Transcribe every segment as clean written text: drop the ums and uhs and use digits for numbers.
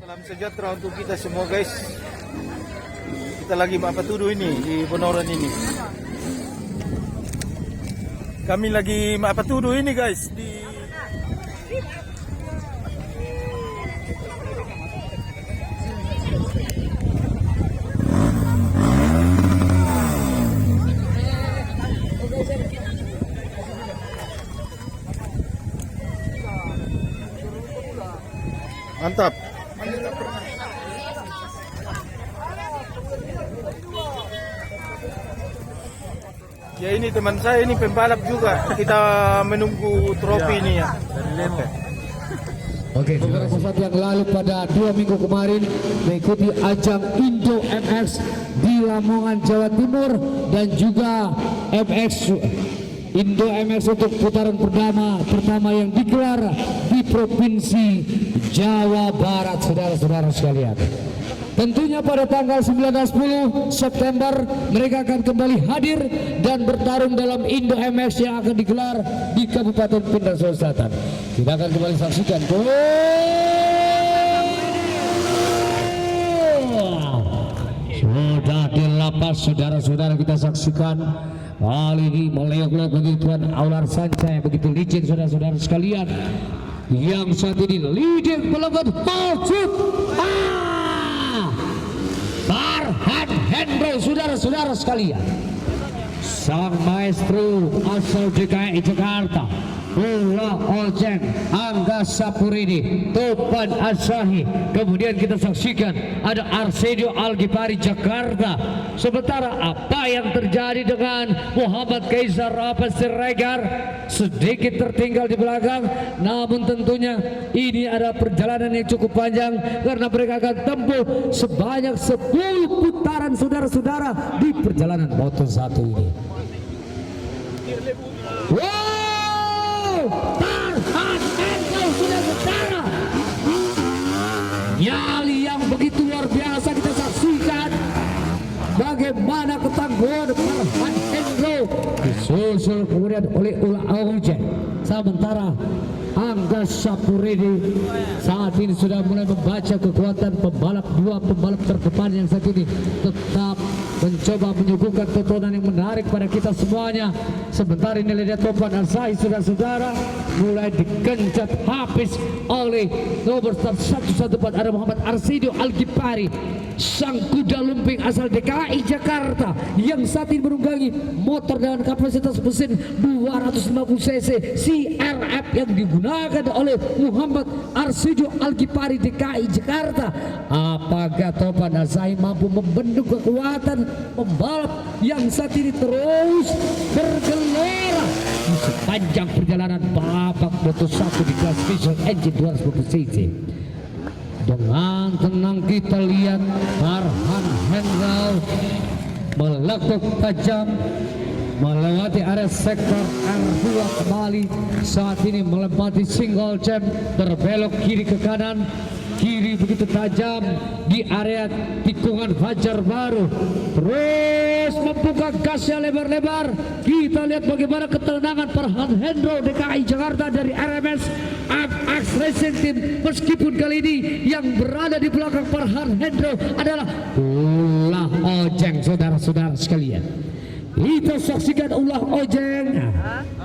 Salam sejahtera untuk kita semua guys. Kita lagi Mapatudu ini di Bonoran ini. Kami lagi Mapatudu ini guys di mantap. Ya ini teman saya ini pembalap juga. Kita menunggu trofi ini ya. Oke, beberapa saat yang lalu pada 2 minggu kemarin mengikuti ajang Indo MX di Lamongan, Jawa Timur, dan juga MX Indo MX untuk putaran pertama yang digelar di Provinsi Jawa Barat, saudara-saudara sekalian. Tentunya pada tanggal 9-10 September mereka akan kembali hadir dan bertarung dalam Indo MX yang akan digelar di Kabupaten Pindang Sulawesi Selatan. Kita akan kembali saksikan. Sudah dilepas, saudara-saudara, kita saksikan. Kali ini meleok-leok begitu Tuan Aular Sanca yang begitu licin, saudara-saudara sekalian. Yang saat ini leading melakukan masuk. Farhan Hendro, saudara-saudara sekalian, sang maestro asal DKI Jakarta, Bola Ojeng, Angga Sapurini, Topan Asahi. Kemudian kita saksikan ada Arsenio Algipari Jakarta. Sementara apa yang terjadi dengan Muhammad Kaisar Rafa Siregar sedikit tertinggal di belakang. Namun tentunya ini ada perjalanan yang cukup panjang karena mereka akan tempuh sebanyak 10 putaran, saudara-saudara, di perjalanan Moto1 ini. Farhan Hendro, saudara-saudara, nyali yang begitu luar biasa kita saksikan. Bagaimana ketangguhan Farhan Hendro disusul kemudian oleh Ula Ojeng. Sementara Angga Sapurini saat ini sudah mulai membaca kekuatan dua pembalap terdepan yang saat ini tetap mencoba menyuguhkan tontonan yang menarik pada kita semuanya. Sebentar ini lihat Topan Asahi, saudara-saudara, mulai digenjot habis oleh nomor 114 ada Muhammad Arsenio Algipari, sang kuda lumping asal DKI Jakarta yang saat ini menunggangi motor dengan kapasitas mesin 250 cc CRF yang digunakan oleh Muhammad Arsenio Algipari DKI Jakarta. Apakah Topan Asahi mampu membendung kekuatan pembalap yang saat ini terus bergelora di sepanjang perjalanan babak Moto1 di kelas Special Engine 250 cc? Dengan tenang kita lihat Farhan Hendro melekuk tajam melewati area sektor R2 kembali. Saat ini melewati single jam, berbelok kiri ke kanan, kiri begitu tajam di area tikungan Fajar Baru, terus membuka gasnya lebar-lebar. Kita lihat bagaimana ketenangan Farhan Hendro DKI Jakarta dari RMS FX Racing Team. Meskipun kali ini yang berada di belakang Farhan Hendro adalah Ulah Ojeng, saudara-saudara sekalian. Kita saksikan Ulah Ojeng,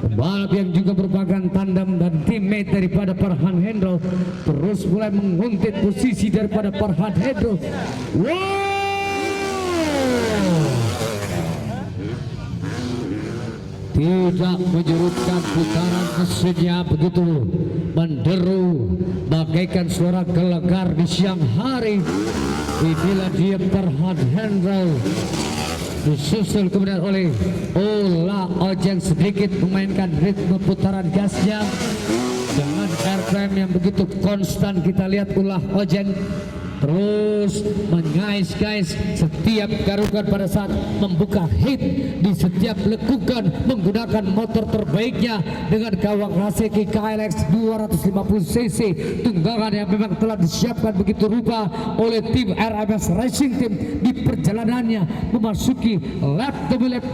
pembalap yang juga merupakan tandem dan teammate daripada Farhan Hendro, terus mulai menguntit posisi daripada Farhan Hendro. Tidak menyurutkan putaran mesinnya begitu menderu bagaikan suara gelegar di siang hari. Inilah dia Farhan Hendro disusul kemudian oleh Ulah Ojeng, sedikit memainkan ritme putaran gasnya dengan RPM yang begitu konstan. Kita lihat Ulah Ojeng terus mengais-gais setiap garukan pada saat membuka hit di setiap lekukan menggunakan motor terbaiknya dengan kawang Haseki KLX 250 cc tunggangan yang memang telah disiapkan begitu rupa oleh tim RMS Racing Team di perjalanannya memasuki lap demi lap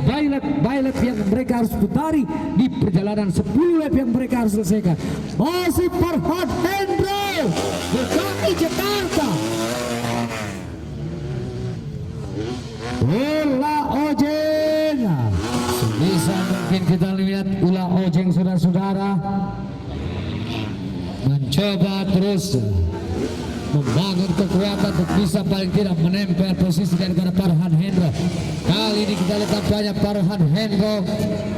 by lap yang mereka harus putari di perjalanan 10 lap yang mereka harus selesaikan. Masih Farhan Hendro DKI Jakarta. Ula Ojeng. Sebisa mungkin kita lihat Ula Ojeng saudara-saudara mencoba terus membangun kekuatan untuk bisa paling tidak menempel posisi daripada Farhan Hendro. Kali ini kita lihat banyak Farhan Hendro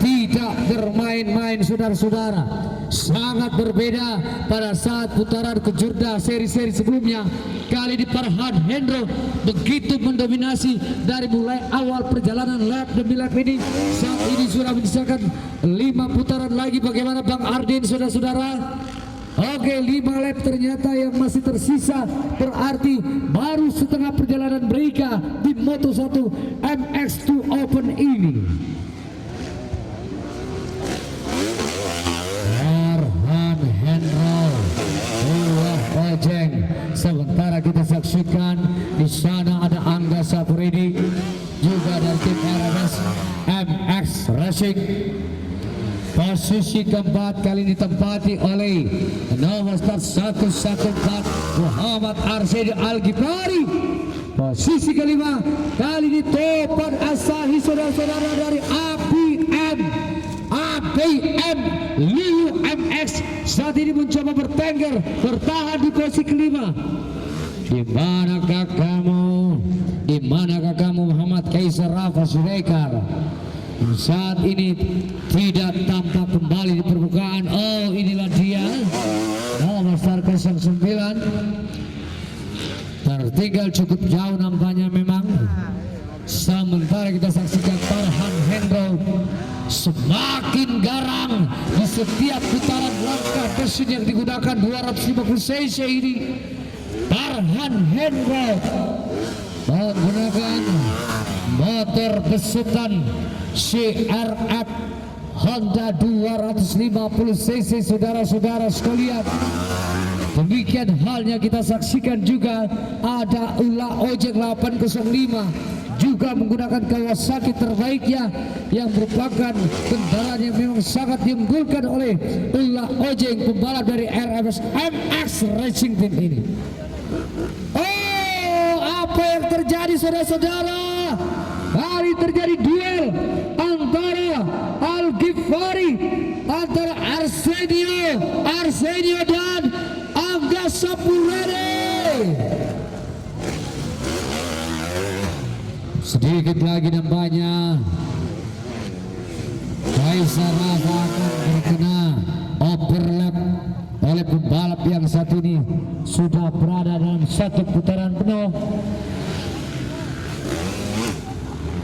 tidak bermain-main saudara-saudara. Sangat berbeda pada saat putaran kejurda seri-seri sebelumnya. Kali ini Farhan Hendro begitu mendominasi dari mulai awal perjalanan lap demi lap ini. Saat ini sudah menyisakan 5 putaran lagi. Bagaimana Bang Ardin saudara-saudara? Oke, 5 lap ternyata yang masih tersisa, berarti baru setengah perjalanan mereka di Moto2 MX2 Open ini. Farhan Hendro, Ula Ojeng. Sementara kita saksikan di sana ada Angga Sapuridi juga dari tim RMS MX Racing. Posisi keempat kali ini ditempati oleh nomor start 114 Muhammad Arsedi Al-Ghifari. Posisi kelima kali ini Topan Asahi saudara-saudara dari ABM Liu MX saat ini mencoba bertengger bertahan di posisi kelima. Di manakah kamu Muhammad Kaisar Rafa Surekar? Saat ini tidak tampak kembali di permukaan. Oh, inilah dia nomor start 09. Tertinggal cukup jauh nampaknya memang. Sementara kita saksikan Farhan Hendro semakin garang di setiap putaran langkah mesin yang digunakan 250 cc ini. Farhan Hendro menggunakan motor besutan CRF Honda 250 cc saudara-saudara sekalian. Demikian halnya kita saksikan juga ada Ula Ojeng 805 juga menggunakan Kawasaki terbaiknya yang merupakan kendaraan yang memang sangat diunggulkan oleh Ula Ojeng, pembalap dari RMS MX Racing Team ini. Oh, apa yang terjadi saudara-saudara? Kali terjadi duel antara Al-Ghifari, antara Arsenio dan Angga Sapuridi. Sedikit lagi nampaknya Kaisar Rafa akan terkena overlap oleh pembalap yang satu ini sudah berada dalam satu putaran penuh.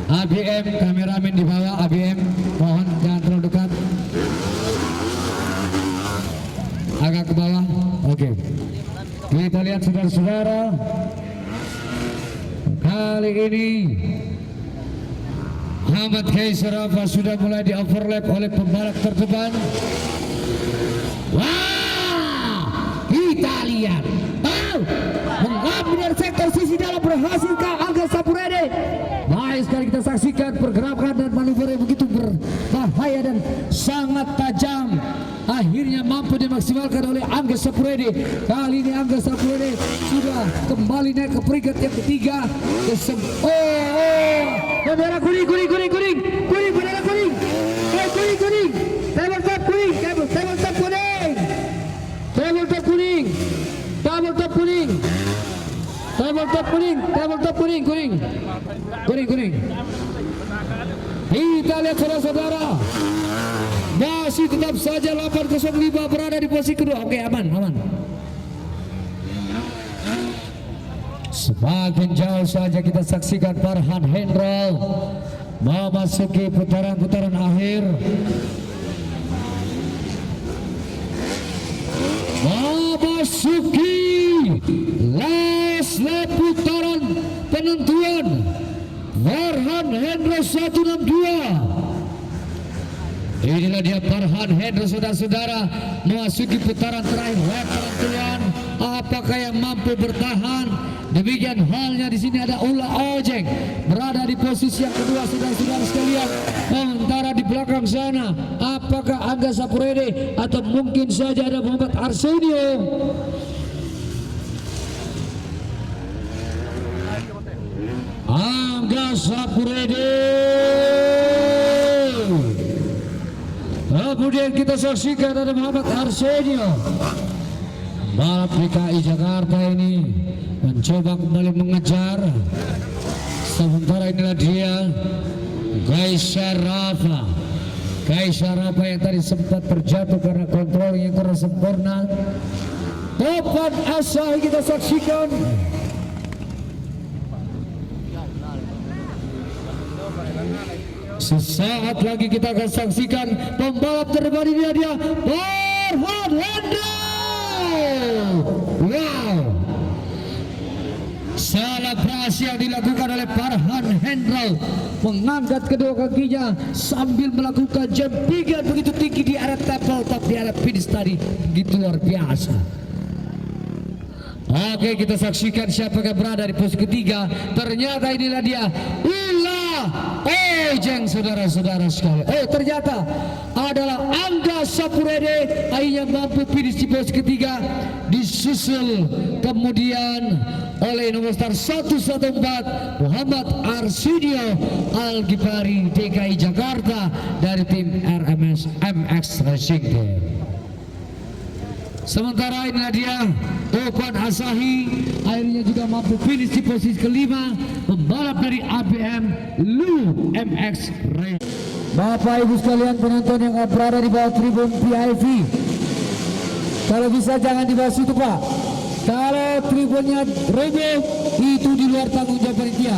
ABM, kameramen di bawah ABM, mohon jangan terlalu dekat, agak ke bawah. Oke, kita lihat saudara-saudara, kali ini Muhammad Kaisar Rafa sudah mulai di overlap oleh pembalap terdepan. Wah, kita lihat, mengambil dari sektor sisi dalam berhasilkah Angga Sapuridi. Baik sekali kita saksikan pergerakan dan manuver yang begitu berbahaya dan sangat tajam. Akhirnya mampu dimaksimalkan oleh Angga Sapuridi. Kali ini Angga Sapuridi sudah kembali naik ke peringkat yang ketiga. Bendera kuning, bendera kuning, tabel top kuning, tabel top kuning, tabel top kuning, tabel top kuning. Tabel top kuning, tabel top kuning, kuning. Kita lihat saudara-saudara, masih tetap saja 805 berada di posisi kedua. Oke, aman. Semakin jauh saja kita saksikan Farhan Hendro memasuki putaran-putaran akhir. Memasuki last lap putaran penentuan. Farhan Hendro 162. Inilah dia Farhan Hendro saudara-saudara memasuki putaran terakhir lap penentuan. Apakah yang mampu bertahan? Demikian halnya di sini ada Ula Ojeng berada di posisi yang kedua saudara-saudara sekalian. Sementara di belakang sana apakah Angga Sapuridi atau mungkin saja ada Muhammad Arsenio. Sapurede. Kemudian kita saksikan ada Muhammad Arsenio. Balap DKI Jakarta ini mencoba kembali mengejar. Sementara inilah dia Gaisha Rafa yang tadi sempat terjatuh karena kontrol yang kurang sempurna. Topan Asahi kita saksikan. Sesaat lagi kita akan saksikan pembalap terdepan ini dia Farhan Hendro. Wow, selebrasi yang dilakukan oleh Farhan Hendro, mengangkat kedua kakinya sambil melakukan jumpingan begitu tinggi di area tabletop di area finish tadi, gitu luar biasa. Oke, kita saksikan siapa yang berada di posisi ketiga. Ternyata inilah dia Ula Ojeng, saudara-saudara sekalian. Oh, ternyata adalah Angga Sapurede akhirnya mampu finish di posisi ketiga, disusul kemudian oleh nomor start 114 Muhammad Arsenio Al-Ghifari DKI Jakarta dari tim RMS MX Racing Team. Sementara inilah dia Topan Asahi akhirnya juga mampu finish di posisi kelima, pembalap dari ABM Lu MX Racing. Bapak Ibu sekalian penonton yang berada di bawah tribun VIP, kalau bisa jangan di bawah situ Pak. Kalau tribunnya roboh itu di luar tanggung jawab panitia.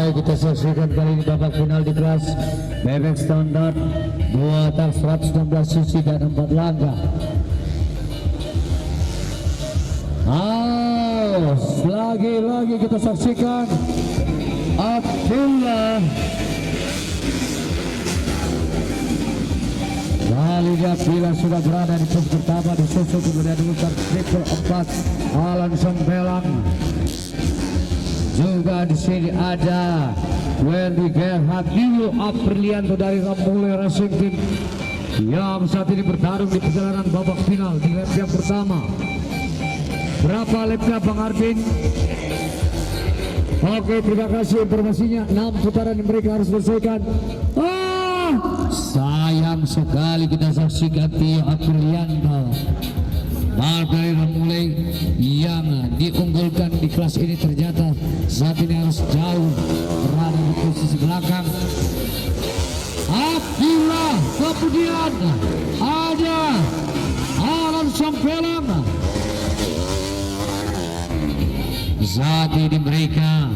Kita saksikan kali ini babak final di kelas bebek standar 2 tak 116 cc dan 4 langkah. Lagi-lagi kita saksikan Abdullah. Kali dia bila sudah berada di posisi pertama, disusul kemudian diutar triple 4 Alan Sembelang. Juga di sini ada Wendy Gerhard Dino Aprilianto dari Ramule Racing Team yang saat ini bertarung di perjalanan babak final di lap yang pertama. Berapa lapnya Bang Arvin? Oke, terima kasih informasinya. 6 putaran yang mereka harus selesaikan. Sayang sekali kita saksikan Tio Aprilianto dari Ramule yang diunggulkan di kelas ini ternyata saat ini harus jauh berada di posisi belakang. Abdullah, kemudian ada Alan Sampelang. Saat ini mereka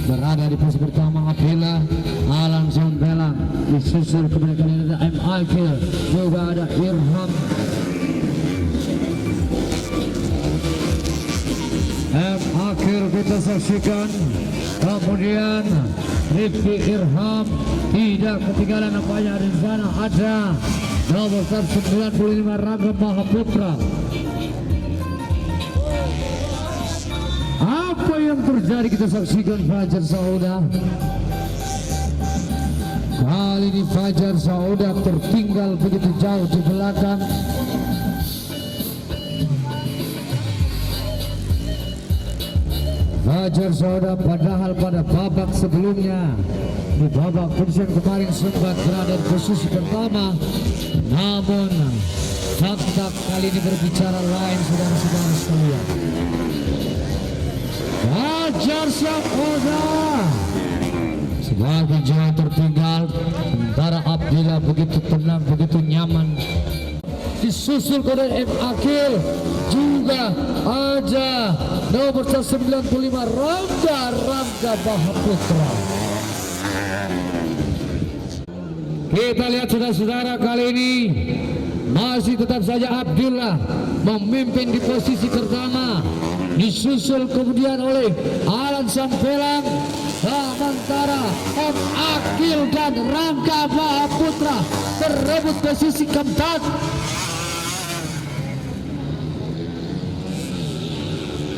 berada di posisi pertama. Abdullah, Alan Sampelang, disusul kemudian ada M. Alkil, juga ada Irham. Akhir kita saksikan kemudian Rifki Irham tidak ketinggalan, nampaknya di sana ada nomor 95 Rangga Mahaputra. Apa yang terjadi kita saksikan Fajar Sauda. Kali ini Fajar Sauda tertinggal begitu jauh di belakang. Fajar Sauda padahal pada babak sebelumnya di babak penyisian kemarin sempat berada di posisi pertama, namun fakta kali ini berbicara lain, saudara-saudara sekalian. Fajar Sauda sebagai jauh tertinggal, sementara Abdillah begitu tenang, begitu nyaman. Disusul oleh M. Akil, juga ada nomor 95 Rangga Mahaputra. Kita lihat saudara-saudara, kali ini masih tetap saja Abdullah memimpin di posisi pertama, disusul kemudian oleh Alan Sampelang. Sementara M. Akil dan Rangga Mahaputra berebut posisi keempat.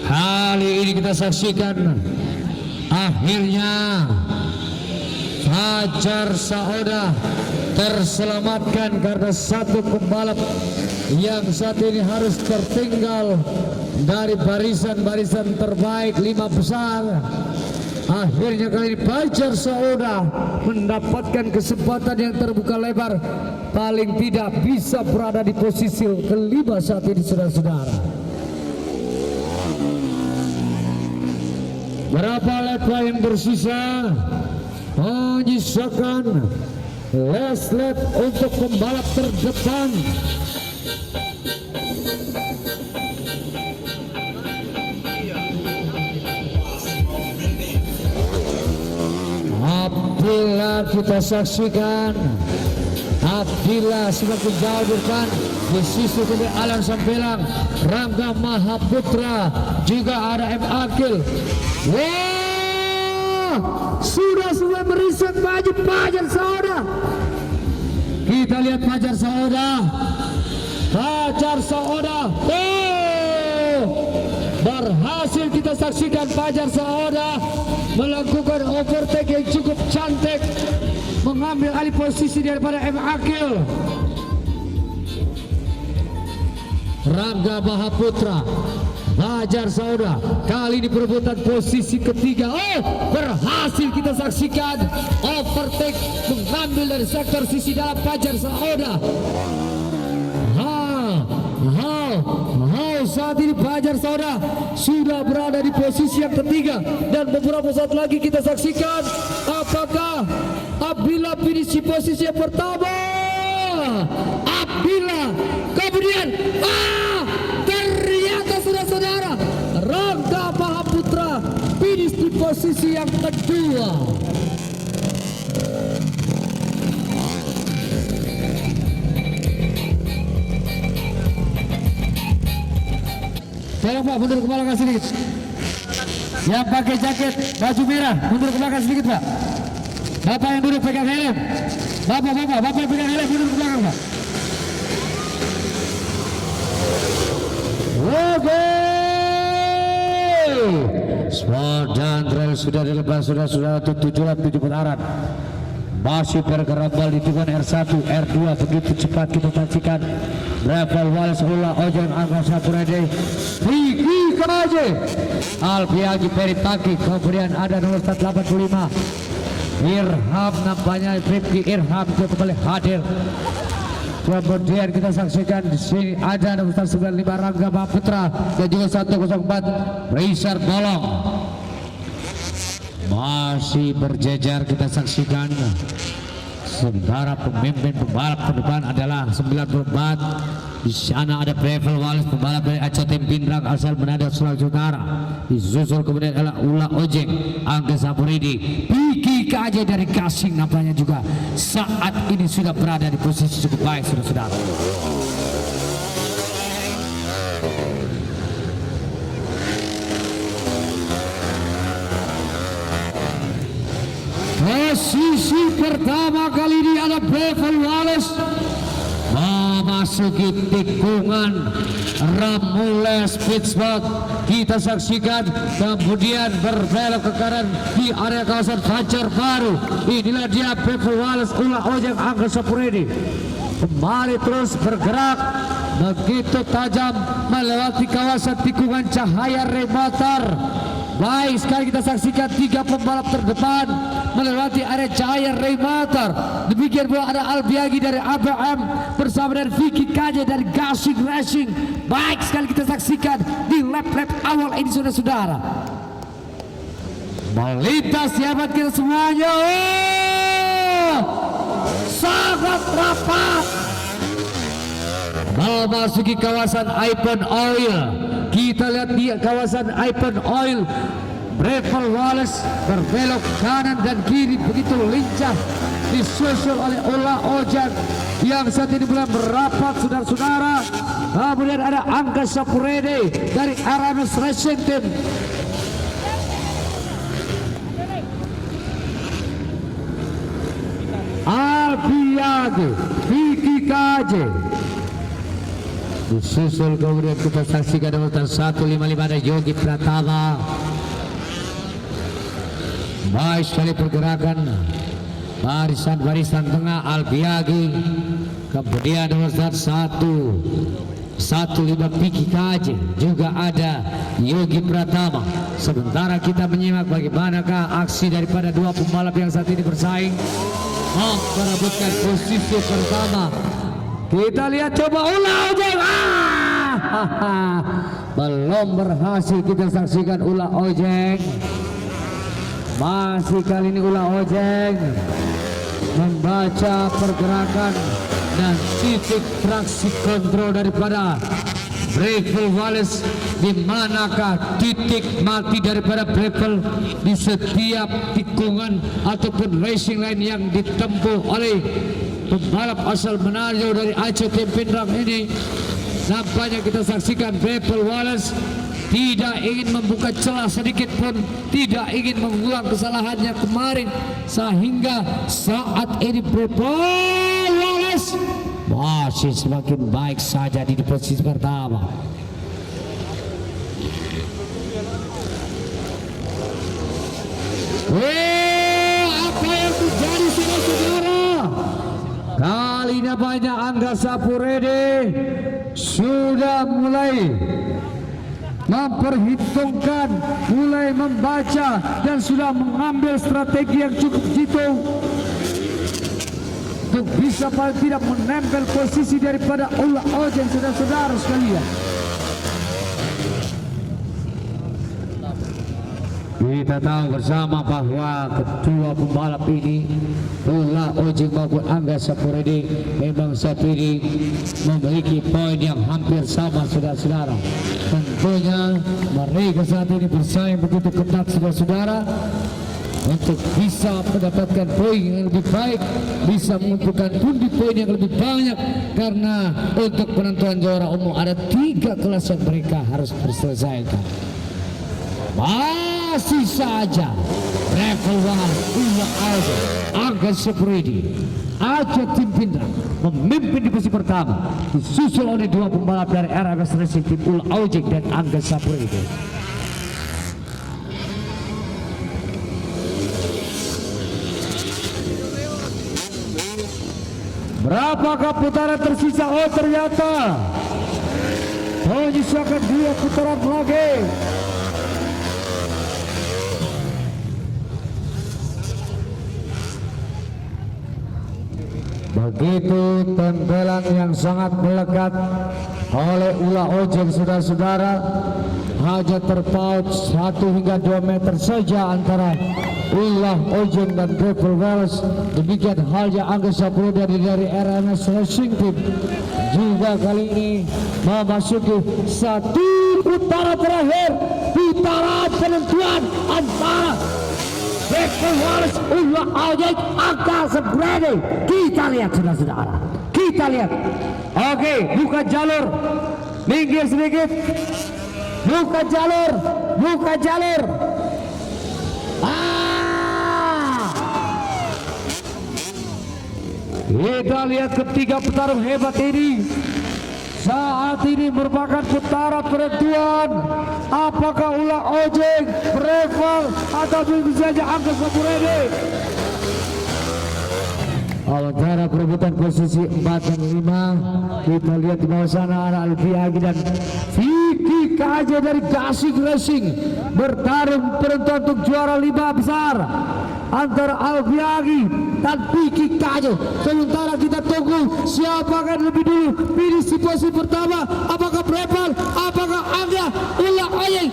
Kali ini kita saksikan akhirnya Fajar Sauda terselamatkan karena satu pembalap yang saat ini harus tertinggal dari barisan-barisan terbaik 5 besar. Akhirnya kali ini Fajar Sauda mendapatkan kesempatan yang terbuka lebar, paling tidak bisa berada di posisi kelima saat ini, saudara-saudara. Berapa lap yang bersisa? Menyisakan last lap untuk pembalap terdepan. Apabila kita saksikan, apabila semakin jauh depan di sisi kiri Alan Sampelang, Rangga Mahaputra, juga ada M. Akil. Wah, sudah meriset baju Fajar Sauda. Kita lihat Fajar Sauda. Berhasil kita saksikan Fajar Sauda melakukan overtake yang cukup cantik, mengambil alih posisi daripada M. Akil. Rangga Mahaputra, Fajar Sauda kali ini perebutan posisi ketiga. Berhasil kita saksikan overtake, mengambil dari sektor sisi dalam Fajar Sauda. Saat ini Fajar Sauda sudah berada di posisi yang ketiga, dan beberapa saat lagi kita saksikan apakah apabila finish di posisi yang pertama, apabila kemudian ternyata saudara-saudara Rangga Mahaputra finish di posisi yang kedua. Tolong Pak, mundur ke belakang sedikit. Yang pakai jaket baju merah, mundur ke belakang sedikit Pak. Bapak yang duduk pegang helm. Bapak yang pegang helm, mundur ke belakang Pak. Oke. Sport dan trail sudah dilepas, sudah 7 lap 7 putaran. Masih bergerombol di tikungan R1, R2, begitu cepat kita saksikan. Breville Wallace, Ulah Ojek, Angga Sapurede, Vicky Kaje, Albiagi Peritaki, kemudian ada nomor 85 Irham, nampaknya Rifki Irham itu kembali hadir. Kemudian kita saksikan di sini ada nomor 95 Rangga Mahaputra dan juga 104 Richard Bolong. Masih berjejer kita saksikan. Sementara pemimpin pembalap ke depan adalah 94. Di sana ada Breville Wallace, pembalap dari Aceh Tim Pindrang asal Manado Sulawesi Utara. Disusul kemudian adalah Ulah Ojek, Angga Sapuridi, Piki KJ dari Kasing, nampaknya juga saat ini sudah berada di posisi cukup baik, saudara-saudara. Posisi pertama kali ini ada Breville Wallace memasuki tikungan Ramones Pittsburgh. Kita saksikan kemudian berbelok ke kanan di area kawasan Fajar Baru. Inilah dia Breville Wallace, Ulah Ojek, Angga Sapuredi kembali terus bergerak begitu tajam melewati kawasan tikungan Cahaya Rematar. Baik sekali kita saksikan 3 pembalap terdepan melewati area Cahaya Rematar. Demikian pula ada Albiagi dari ABM bersama dengan Vicky KJ dari Gasing Racing. Baik sekali kita saksikan di lap-lap awal ini, saudara-saudara. Melintas sahabat kita semuanya. Sangat rapat memasuki kawasan Icon Oil. Kita lihat di kawasan Icon Oil, Breville Wallace berbelok kanan dan kiri begitu lincah, disusul oleh Ulah Ojek yang saat ini mulai merapat, saudara-saudara. Kemudian ada Angga Sapurede dari Aramis Racing Team. Albiagi, Vicky KJ. Disusul kemudian kita saksikan nomor 155 ada Yogi Pratama. Baik sekali pergerakan barisan tengah Albiagi, kemudian nomor 115 Piki Kaje, juga ada Yogi Pratama. Sementara kita menyimak bagaimanakah aksi daripada dua pembalap yang saat ini bersaing memperebutkan posisi pertama. Kita lihat coba ulah ojek. Belum berhasil kita saksikan ulah ojek. Masih kali ini ulah ojek membaca pergerakan dan titik traksi kontrol daripada Breville Wallace, di manakah titik mati daripada Breville di setiap tikungan ataupun racing line yang ditempuh oleh pembalap asal Manado dari Aceh Tempinrang ini. Nampaknya kita saksikan Breville Wallace tidak ingin membuka celah sedikit pun, tidak ingin mengulang kesalahannya kemarin, sehingga saat ini Breville Wallace masih semakin baik saja di posisi pertama. Apa yang terjadi saudara-saudara? Kali ini banyak Angga Sapurede sudah mulai memperhitungkan, mulai membaca dan sudah mengambil strategi yang cukup jitu untuk bisa paling tidak menempel posisi daripada ulah ojek, saudara-saudara sekalian. Kita tahu bersama bahwa kedua pembalap ini, ulah ojek maupun Angga Sapurede, memang saat ini memiliki poin yang hampir sama, saudara-saudara. Tentunya mereka saat ini bersaing begitu ketat, saudara-saudara, untuk bisa mendapatkan poin yang lebih baik, bisa mengumpulkan pundi poin yang lebih banyak, karena untuk penentuan juara umum ada 3 kelas yang mereka harus selesaikan. Masih saja Breville Wallace, ulah ojek, Angga Sapurede, Aceh Tempinrang memimpin di posisi pertama, disusul oleh dua pembalap dari RMS Racing Team, ulah ojek dan Angga Sapurede. Berapakah putaran tersisa? Oh, ternyata menyisakan 2 putaran lagi. Begitu tempelan yang sangat melekat oleh ulah ojek, saudara-saudara, hanya terpaut 1 hingga 2 meter saja antara ulah ojek dan Breville Wallace. Demikian halnya Angga Sapurede dari RMS Racing Team juga kali ini memasuki 1 putaran terakhir, putaran penentuan antara Breville Wallace, ulah ojek, Angga Sapurede. Kita lihat, saudara-saudara, kita lihat. Oke, buka jalur, minggir sedikit, buka jalur, buka jalur. Kita lihat ketiga petarung hebat ini. Saat ini merupakan putaran penentuan. Apakah ulah ojek, Breville, atau bisa saja Angga Sapurede? Antara perebutan posisi 4 dan 5, kita lihat di bawah sana ada Albiagi dan Piki Kaje dari Gasing Racing bertarung penentuan untuk juara 5 besar antara Albiagi dan Piki Kaje. Sementara kita tunggu siapa akan lebih dulu finish di posisi pertama, apakah Breville, apakah Angga, ulah ojek.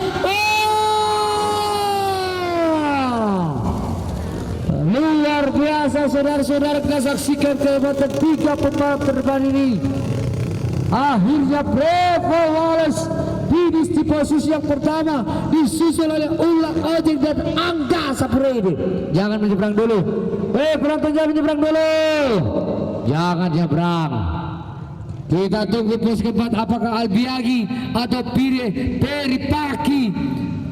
Luar biasa, saudara-saudara, kita saksikan kehebatan 3 pembalap terdepan ini. Akhirnya Breville Wallace finish di posisi yang pertama, disusul oleh ulah ojek dan Angga Sapurede. Jangan menyeberang dulu, penonton jangan menyeberang dulu, jangan nyeberang. Kita tunggu pos keempat, apakah Albiagi atau Peri Paki,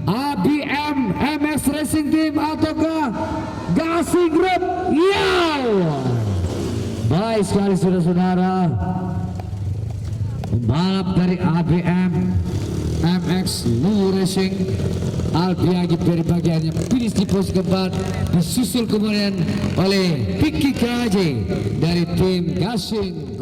ABM MS Racing Team, ataukah Gasing Group. Baik sekali, saudara-saudara, pembalap dari ABM MX Lu Racing Albiagi dari bagiannya finish di pos keempat, disusul kemudian oleh Vicky Kaji dari tim Gasing